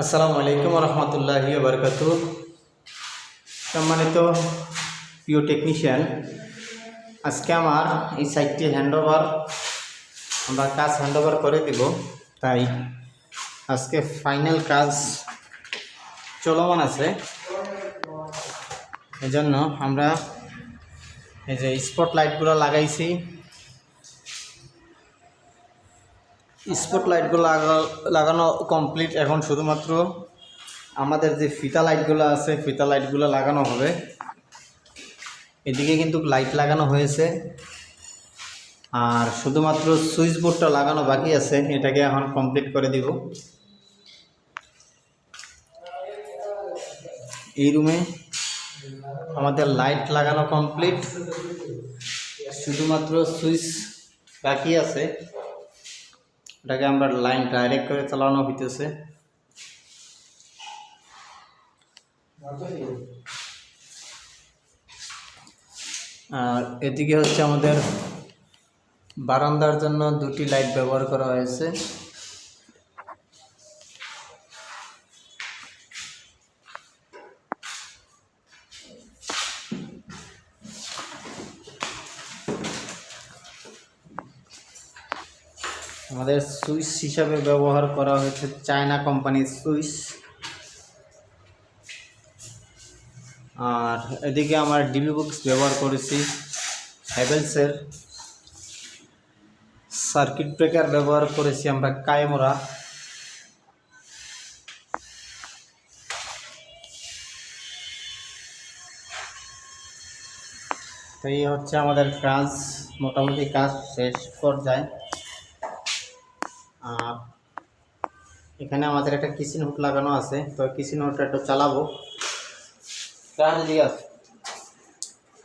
আসসালামু আলাইকুম রহমতুল্লাহি ওয়া বারাকাতুহু। সম্মানিত প্রিয় টেকনিশিয়ান, আজকে আমার এই সাইটটি আমরা কাজ হ্যান্ডওভার করে দেব। তাই আজকে ফাইনাল কাজ চলমান আছে। এজন্য আমরা এই যে স্পট লাইটগুলো লাগাইছি। স্পট লাইটগুলো লাগানো কমপ্লিট। এখন শুধুমাত্র আমাদের যে ফিতা লাইটগুলো আছে, ফিতা লাইটগুলো লাগানো হবে। এদিকে কিন্তু লাইট লাগানো হয়েছে, আর শুধুমাত্র সুইচ বোর্ডটা লাগানো বাকি আছে। এটাকে এখন কমপ্লিট করে দিব। এই রুমে আমাদের লাইট লাগানো কমপ্লিট, শুধুমাত্র সুইচ বাকি আছে। এটাকে আমরা লাইন ডাইরেক্ট করে চালানো হইতেছে। আর এদিকে হচ্ছে আমাদের বারান্দার জন্য দুটি লাইট ব্যবহার করা হয়েছে। আমাদের সুইচ হিসাবে ব্যবহার করা হয়েছে চায়না কোম্পানির সুইচ। আর এদিকে আমার ডিবি বক্স ব্যবহার করেছি হ্যাভেলসের। সার্কিট ব্রেকার ব্যবহার করেছি আমরা কায়েমোরা। তো এই হচ্ছে আমাদের কাজ, মোটামুটি কাজ শেষ পর্যায়ে। আর এখানে আমাদের একটা কিচেন হুড লাগানো আছে, তো কিচেন হুডটা একটু চালাবো।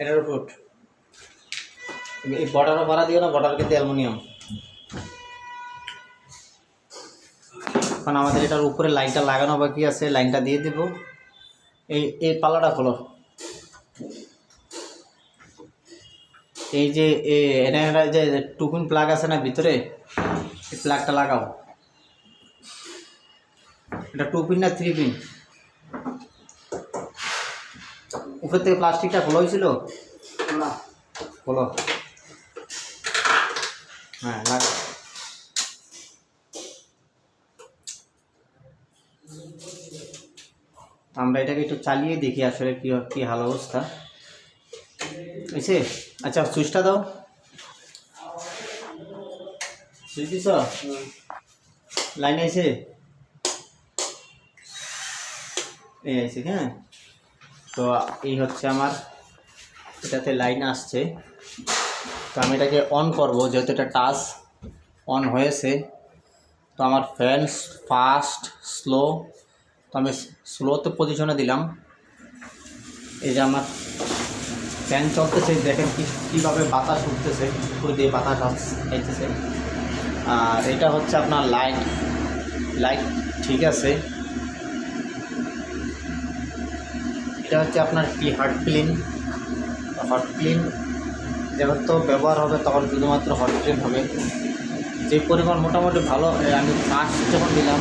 এটার উপর এই বর্ডারও ভাড়া দিও না, বর্ডার কিন্তু অ্যালুমিনিয়াম। এখন আমাদের এটার উপরে লাইনটা লাগানো বাকি আছে, লাইনটা দিয়ে দেব। এই পাল্লাটা খোলো। এই যে এটা যে টুকুন প্লাগ আছে না ভিতরে, এই প্লাগটা লাগাও। এটা 2 পিন না 3 পিন? উপর থেকে প্লাস্টিকটা খোলা হয়েছিল না? খোলো। হ্যাঁ, লাগা। আমরা এটাকে একটু চালিয়ে দেখি আসলে কি হাল অবস্থা এসে। আচ্ছা, সুইচটা দাও। সুইচ দিছ? লাইন আইছে? এই আইছে। হ্যাঁ, তো এই হচ্ছে আমার এটাতে লাইন আসছে। তো আমি এটাকে অন করব, যেহেতু এটা টাচ অন হয়েছে। তো আমার ফ্যান ফাস্ট স্লো, তো আমি স্লোতে পজিশনে দিলাম। এই যে আমার ফ্যান চলতেছে, দেখেন কীভাবে বাতাস উঠতেছে, উপর দিয়ে বাতাস আসতেছে। আর এটা হচ্ছে আপনার লাইট ঠিক আছে। এটা হচ্ছে আপনার কি হট ক্লিন যখন তো ব্যবহার হবে তখন শুধুমাত্র হট ক্লিন হবে। যে পরিমাণ মোটামুটি ভালো। আমি ফার্স্ট যখন দিলাম,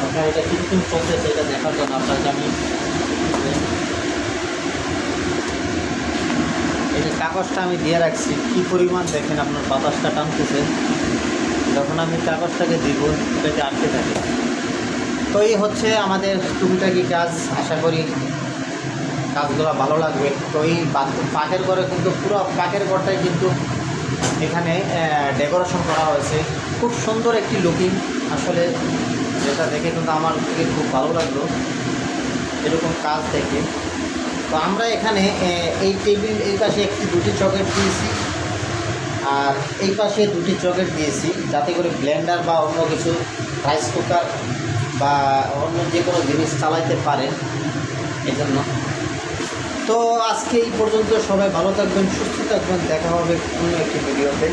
আপনার এটা কীরকম চলতেছে এটা দেখার জন্য আপনাকে আমি এই যে কাগজটা আমি দিয়ে রাখছি, কী পরিমাণ দেখেন আপনার বাতাসটা টানতেছে। যখন আমি কাগজটাকে দিব এটাকে আটকে থাকে। তো এই হচ্ছে আমাদের টুকিটাকি কাজ। আশা করি কাজগুলো ভালো লাগবে। তো এই পাকের ঘরে কিন্তু পুরো পাকের ঘরটাই কিন্তু এখানে ডেকোরেশন করা হয়েছে। খুব সুন্দর একটি লুকিং, আসলে যেটা দেখে কিন্তু আমার থেকে খুব ভালো লাগলো এরকম কাজ দেখে। তো আমরা এখানে এই টেবিল এই পাশে দুটি চকেট দিয়েছি, আর এই পাশে দুটি চকেট দিয়েছি, যাতে করে ব্লেন্ডার বা অন্য কিছু রাইস কুকার বা অন্য যে কোনো জিনিস চালাইতে পারেন এই জন্য। তো আজকে এই পর্যন্ত। সবাই ভালো থাকবেন, সুস্থ থাকবেন। দেখা হবে অন্য একটি ভিডিওতে।